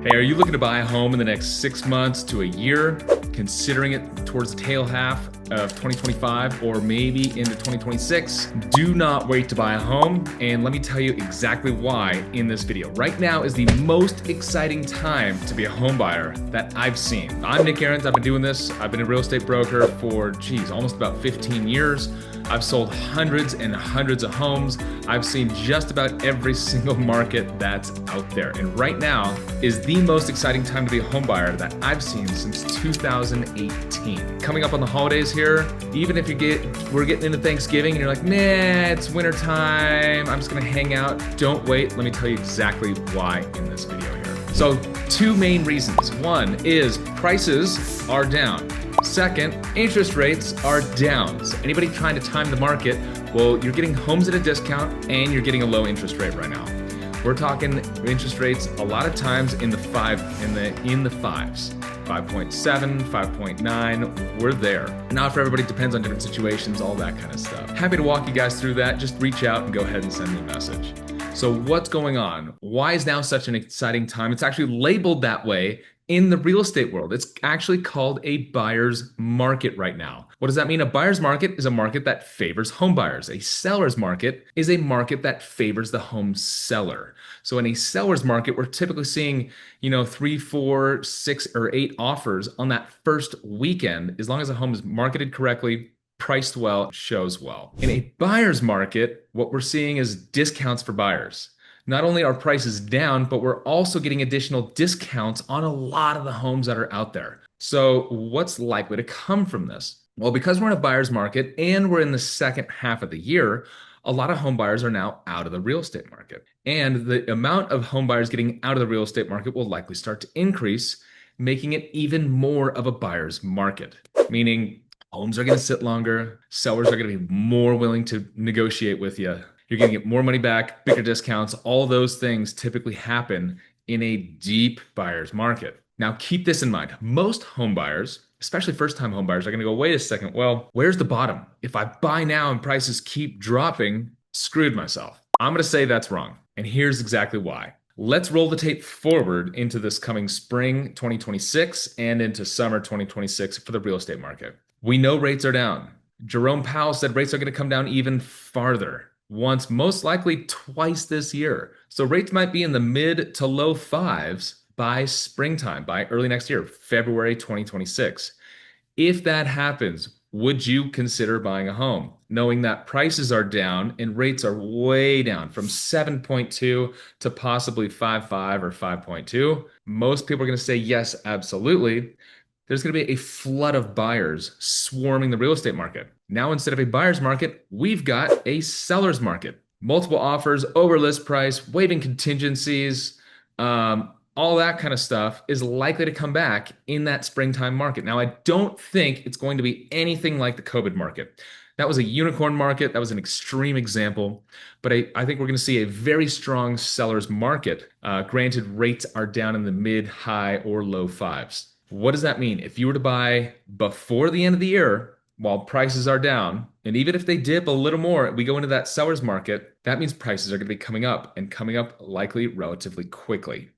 Hey, are you looking to buy a home in the next 6 months to a year, considering it towards the tail half of 2025 or maybe into 2026? Do not wait to buy a home, and let me tell you exactly why in this video. Right now is the most exciting time to be a home buyer that I've seen. I'm Nick Ahrens. I've been doing this. I've been a real estate broker for, almost about 15 years. I've sold hundreds and hundreds of homes. I've seen just about every single market that's out there. And right now is the most exciting time to be a home buyer that I've seen since 2018. Coming up on the holidays here, even if we're getting into Thanksgiving and you're like, nah, it's winter time, I'm just gonna hang out. Don't wait, let me tell you exactly why in this video here. So, two main reasons. One is prices are down. Second, interest rates are down. So anybody trying to time the market, well, you're getting homes at a discount and you're getting a low interest rate right now. We're talking interest rates a lot of times in the fives, 5.7, 5.9, we're there. Not for everybody, depends on different situations, all that kind of stuff. Happy to walk you guys through that. Just reach out and go ahead and send me a message. So what's going on? Why is now such an exciting time? It's actually labeled that way in the real estate world. It's actually called a buyer's market right now. What does that mean? A buyer's market is a market that favors home buyers. A seller's market is a market that favors the home seller. So in a seller's market, we're typically seeing, 3, 4, 6, or 8 offers on that first weekend, as long as the home is marketed correctly, priced well, shows well. In a buyer's market, what we're seeing is discounts for buyers. Not only are prices down, but we're also getting additional discounts on a lot of the homes that are out there. So what's likely to come from this? Well, because we're in a buyer's market and we're in the second half of the year, a lot of home buyers are now out of the real estate market. And the amount of home buyers getting out of the real estate market will likely start to increase, making it even more of a buyer's market, meaning homes are going to sit longer, sellers are going to be more willing to negotiate with you. You're going to get more money back, bigger discounts. All those things typically happen in a deep buyer's market. Now, keep this in mind. Most home buyers, especially first-time home buyers, are going to go, wait a second, well, where's the bottom? If I buy now and prices keep dropping, screwed myself. I'm going to say that's wrong. And here's exactly why. Let's roll the tape forward into this coming spring 2026 and into summer 2026 for the real estate market. We know rates are down. Jerome Powell said rates are going to come down even farther. Once, most likely twice this year. So rates might be in the mid to low fives by springtime, by early next year, February 2026. If that happens, would you consider buying a home, knowing that prices are down and rates are way down from 7.2 to possibly 5.5 or 5.2? Most people are going to say yes, absolutely. There's going to be a flood of buyers swarming the real estate market. Now, instead of a buyer's market, we've got a seller's market. Multiple offers, over list price, waiving contingencies, all that kind of stuff is likely to come back in that springtime market. Now, I don't think it's going to be anything like the COVID market. That was a unicorn market. That was an extreme example. But I think we're going to see a very strong seller's market. Granted, rates are down in the mid, high, or low fives. What does that mean? If you were to buy before the end of the year, while prices are down, and even if they dip a little more, we go into that seller's market, that means prices are going to be coming up and coming up likely relatively quickly.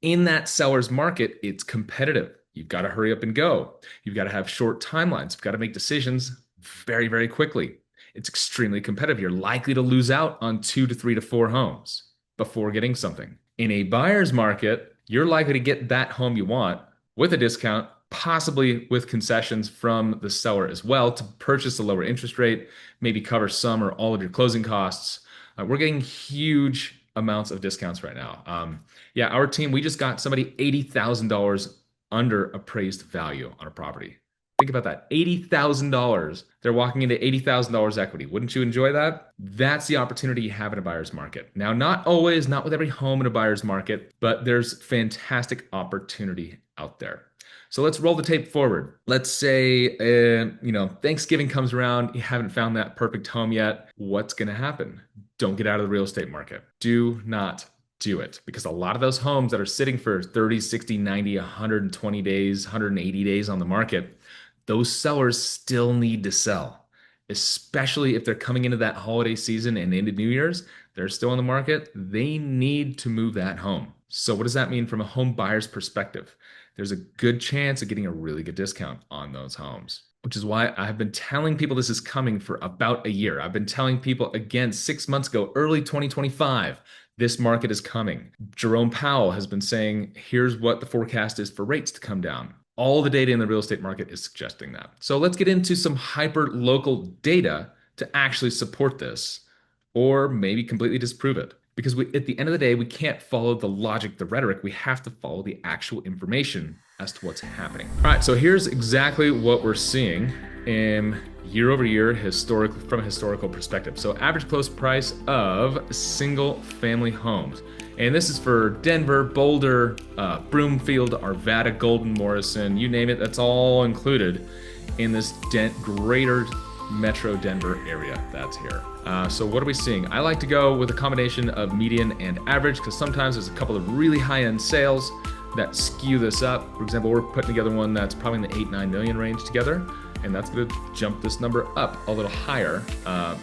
In that seller's market, it's competitive. You've got to hurry up and go. You've got to have short timelines. You've got to make decisions very, very quickly. It's extremely competitive. You're likely to lose out on 2 to 3 to 4 homes before getting something. In a buyer's market, you're likely to get that home you want with a discount, possibly with concessions from the seller as well to purchase a lower interest rate, maybe cover some or all of your closing costs. We're getting huge amounts of discounts right now. Our team, we just got somebody $80,000 under appraised value on a property. Think about that, $80,000. They're walking into $80,000 equity. Wouldn't you enjoy that? That's the opportunity you have in a buyer's market. Now, not always, not with every home in a buyer's market, but there's fantastic opportunity out there. So let's roll the tape forward. Let's say, Thanksgiving comes around, you haven't found that perfect home yet. What's going to happen? Don't get out of the real estate market. Do not do it, because a lot of those homes that are sitting for 30, 60, 90, 120 days, 180 days on the market, those sellers still need to sell, especially if they're coming into that holiday season and into New Year's, they're still on the market. They need to move that home. So what does that mean from a home buyer's perspective? There's a good chance of getting a really good discount on those homes, which is why I have been telling people this is coming for about a year. I've been telling people again 6 months ago, early 2025, this market is coming. Jerome Powell has been saying, here's what the forecast is for rates to come down. All the data in the real estate market is suggesting that. So let's get into some hyper local data to actually support this, or maybe completely disprove it. Because at the end of the day, we can't follow the logic, the rhetoric. We have to follow the actual information as to what's happening. All right, so here's exactly what we're seeing in year over year from a historical perspective. So average close price of single family homes. And this is for Denver, Boulder, Broomfield, Arvada, Golden, Morrison, you name it, that's all included in this greater Metro Denver area that's here. So what are we seeing? I like to go with a combination of median and average because sometimes there's a couple of really high-end sales that skew this up. For example, we're putting together one that's probably in the 8-9 million range together, and that's going to jump this number up a little higher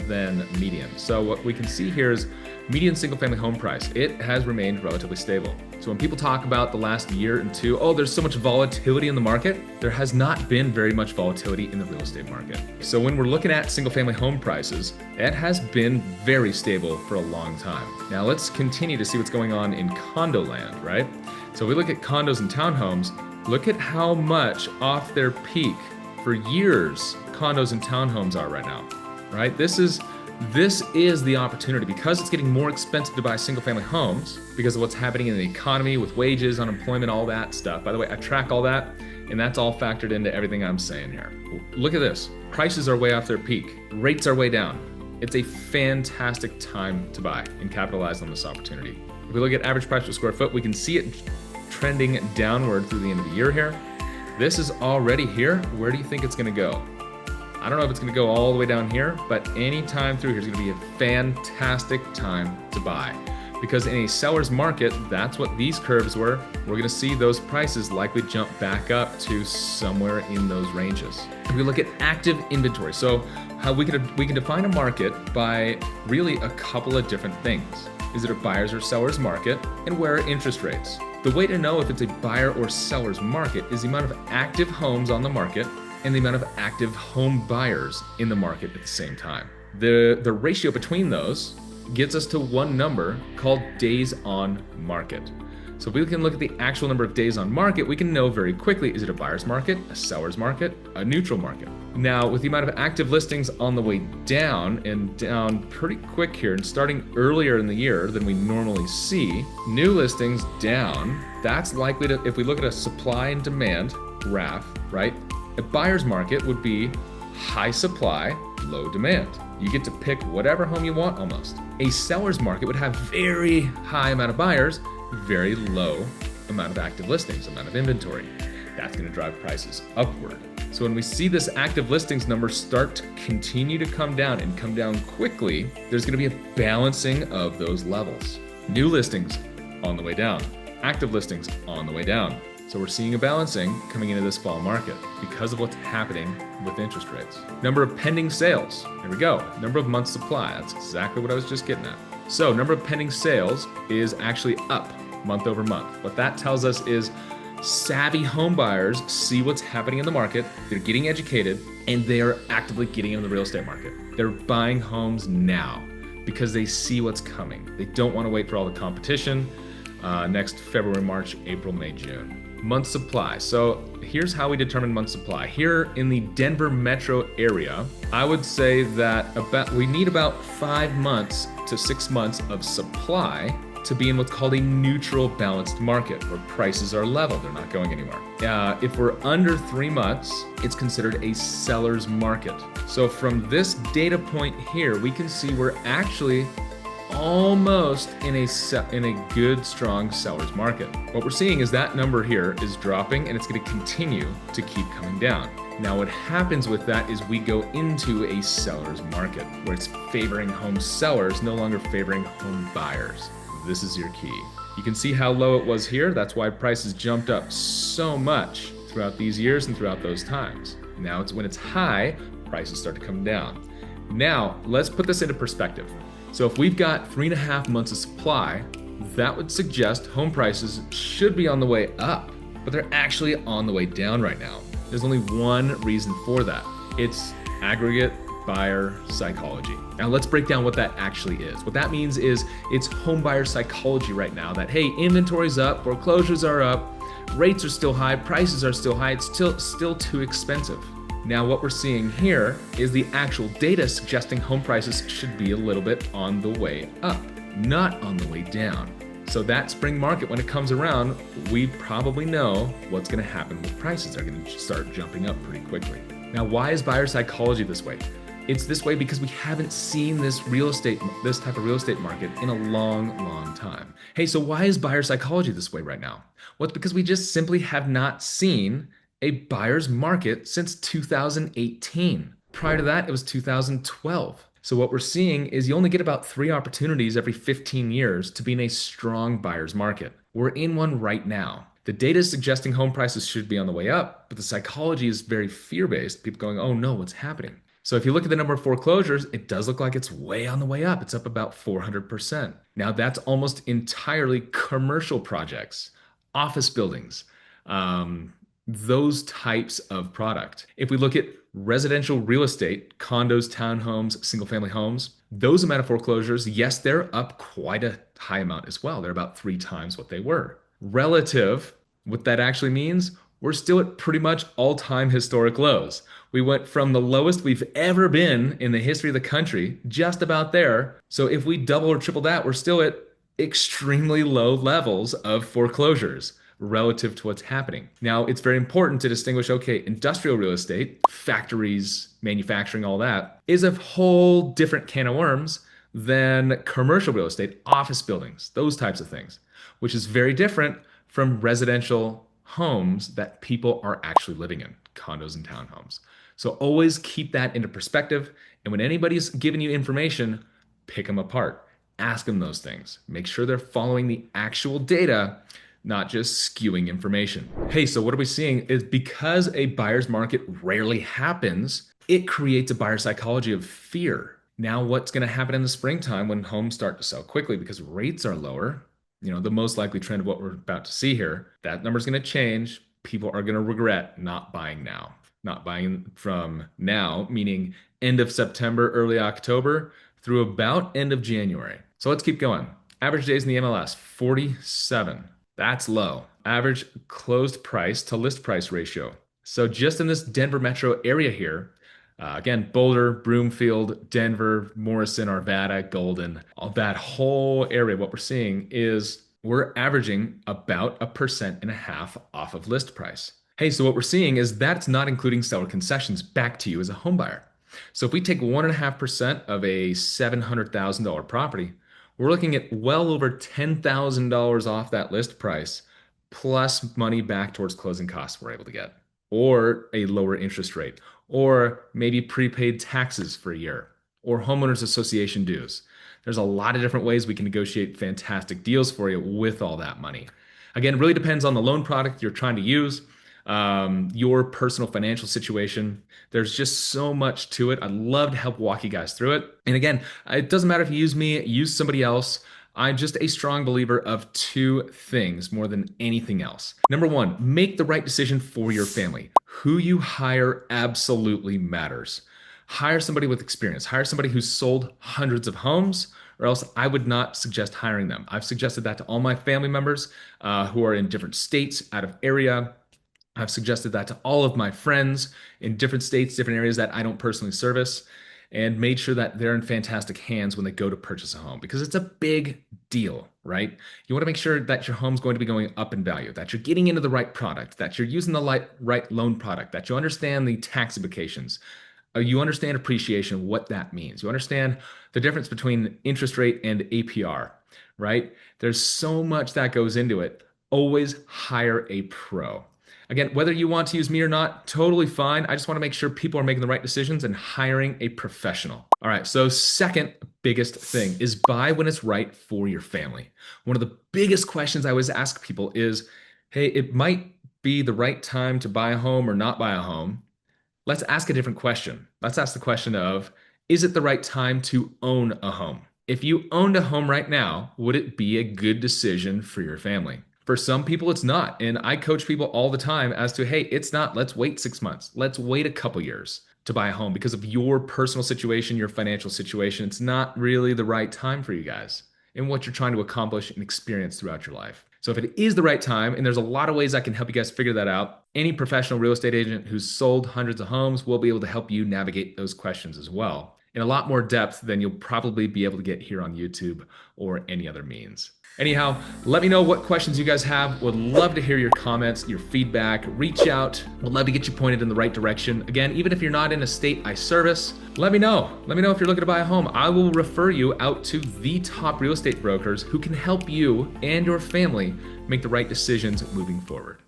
than median. So what we can see here is median single-family home price. It has remained relatively stable. So when people talk about the last year and two, oh, there's so much volatility in the market, there has not been very much volatility in the real estate market. So when we're looking at single-family home prices, it has been very stable for a long time. Now let's continue to see what's going on in condo land, right? So we look at condos and townhomes, look at how much off their peak for years condos and townhomes are right now, right? This is the opportunity because it's getting more expensive to buy single family homes because of what's happening in the economy with wages, unemployment, all that stuff. By the way, I track all that and that's all factored into everything I'm saying here. Look at this. Prices are way off their peak. Rates are way down. It's a fantastic time to buy and capitalize on this opportunity. If we look at average price per square foot, we can see it trending downward through the end of the year here. This is already here. Where do you think it's going to go? I don't know if it's going to go all the way down here, but any time through here is going to be a fantastic time to buy. Because in a seller's market, that's what these curves were. We're going to see those prices likely jump back up to somewhere in those ranges. If we look at active inventory, so how we can define a market by really a couple of different things. Is it a buyer's or seller's market? And where are interest rates? The way to know if it's a buyer or seller's market is the amount of active homes on the market and the amount of active home buyers in the market at the same time. The ratio between those gets us to one number called days on market. So if we can look at the actual number of days on market, we can know very quickly, is it a buyer's market, a seller's market, a neutral market? Now, with the amount of active listings on the way down and down pretty quick here and starting earlier in the year than we normally see, new listings down, that's likely to, if we look at a supply and demand graph, right? A buyer's market would be high supply, low demand. You get to pick whatever home you want almost. A seller's market would have very high amount of buyers, very low amount of active listings, amount of inventory. That's going to drive prices upward. So when we see this active listings number start to continue to come down and come down quickly, there's going to be a balancing of those levels. New listings on the way down, active listings on the way down. So we're seeing a balancing coming into this fall market because of what's happening with interest rates. Number of pending sales. There we go. Number of months supply. That's exactly what I was just getting at. So number of pending sales is actually up month over month. What that tells us is savvy home buyers see what's happening in the market. They're getting educated and they are actively getting into the real estate market. They're buying homes now because they see what's coming. They don't want to wait for all the competition next February, March, April, May, June. Month supply. So here's how we determine month supply. Here in the Denver metro area, I would say that we need about 5 months to 6 months of supply to be in what's called a neutral balanced market where prices are level. They're not going anywhere. If we're under 3 months, it's considered a seller's market. So from this data point here, we can see we're actually almost in a good, strong seller's market. What we're seeing is that number here is dropping and it's going to continue to keep coming down. Now what happens with that is we go into a seller's market where it's favoring home sellers, no longer favoring home buyers. This is your key. You can see how low it was here. That's why prices jumped up so much throughout these years and throughout those times. Now it's when it's high, prices start to come down. Now let's put this into perspective. So if we've got 3.5 months of supply that would suggest home prices should be on the way up, but they're actually on the way down right now. There's only one reason for that. It's aggregate buyer psychology. Now let's break down what that actually is. What that means is it's home buyer psychology right now that, hey, inventory's up, foreclosures are up, rates are still high, prices are still high, it's still too expensive. Now what we're seeing here is the actual data suggesting home prices should be a little bit on the way up, not on the way down. So that spring market, when it comes around, we probably know what's going to happen with prices. They're going to start jumping up pretty quickly. Now, why is buyer psychology this way? It's this way because we haven't seen this type of real estate market in a long, long time. Hey, so why is buyer psychology this way right now? Well, it's because we just simply have not seen a buyer's market since 2018. Prior to that, it was 2012. So what we're seeing is you only get about 3 opportunities every 15 years to be in a strong buyer's market. We're in one right now. The data is suggesting home prices should be on the way up, but the psychology is very fear-based. People going, oh no, what's happening? So if you look at the number of foreclosures, it does look like it's way on the way up. It's up about 400%. Now that's almost entirely commercial projects, office buildings, those types of product. If we look at residential real estate, condos, townhomes, single family homes, those amount of foreclosures, yes, they're up quite a high amount as well. They're about 3 times what they were. Relative, what that actually means, we're still at pretty much all-time historic lows. We went from the lowest we've ever been in the history of the country, just about there. So if we double or triple that, we're still at extremely low levels of foreclosures relative to what's happening. Now, it's very important to distinguish, okay, industrial real estate, factories, manufacturing, all that, is a whole different can of worms than commercial real estate, office buildings, those types of things, which is very different from residential homes that people are actually living in, condos and townhomes. So always keep that into perspective. And when anybody's giving you information, pick them apart. Ask them those things. Make sure they're following the actual data, not just skewing information. Hey, so what are we seeing is because a buyer's market rarely happens, it creates a buyer psychology of fear. Now, what's going to happen in the springtime when homes start to sell quickly because rates are lower? The most likely trend of what we're about to see here, that number's going to change. People are going to regret not buying now. Not buying from now, meaning end of September, early October, through about end of January. So let's keep going. Average days in the MLS, 47. That's low. Average closed price to list price ratio. So just in this Denver metro area here, again, Boulder, Broomfield, Denver, Morrison, Arvada, Golden, all that whole area, what we're seeing is we're averaging about 1.5% off of list price. Hey, so what we're seeing is that's not including seller concessions back to you as a home buyer. So if we take 1.5% of a $700,000 property, we're looking at well over $10,000 off that list price, plus money back towards closing costs we're able to get, or a lower interest rate, or maybe prepaid taxes for a year, or homeowners association dues. There's a lot of different ways we can negotiate fantastic deals for you with all that money. Again, it really depends on the loan product you're trying to use, your personal financial situation. There's just so much to it. I'd love to help walk you guys through it. And again, it doesn't matter if you use me, use somebody else. I'm just a strong believer of 2 things more than anything else. Number 1, make the right decision for your family. Who you hire absolutely matters. Hire somebody with experience. Hire somebody who's sold hundreds of homes, or else I would not suggest hiring them. I've suggested that to all my family members who are in different states, out of area. I've suggested that to all of my friends in different states, different areas that I don't personally service, and made sure that they're in fantastic hands when they go to purchase a home, because it's a big deal, right? You want to make sure that your home's going to be going up in value, that you're getting into the right product, that you're using the right loan product, that you understand the tax implications. You understand appreciation, what that means. You understand the difference between interest rate and APR, right? There's so much that goes into it. Always hire a pro. Again, whether you want to use me or not, totally fine. I just want to make sure people are making the right decisions and hiring a professional. All right, so second biggest thing is buy when it's right for your family. One of the biggest questions I always ask people is, hey, it might be the right time to buy a home or not buy a home. Let's ask a different question. Let's ask the question of, is it the right time to own a home? If you owned a home right now, would it be a good decision for your family? For some people, it's not. And I coach people all the time as to, hey, it's not. Let's wait 6 months. Let's wait a couple years to buy a home because of your personal situation, your financial situation. It's not really the right time for you guys and what you're trying to accomplish and experience throughout your life. So if it is the right time, and there's a lot of ways I can help you guys figure that out, any professional real estate agent who's sold hundreds of homes will be able to help you navigate those questions as well in a lot more depth than you'll probably be able to get here on YouTube or any other means. Anyhow, let me know what questions you guys have. Would love to hear your comments, your feedback. Reach out. Would love to get you pointed in the right direction. Again, even if you're not in a state I service, let me know. Let me know if you're looking to buy a home. I will refer you out to the top real estate brokers who can help you and your family make the right decisions moving forward.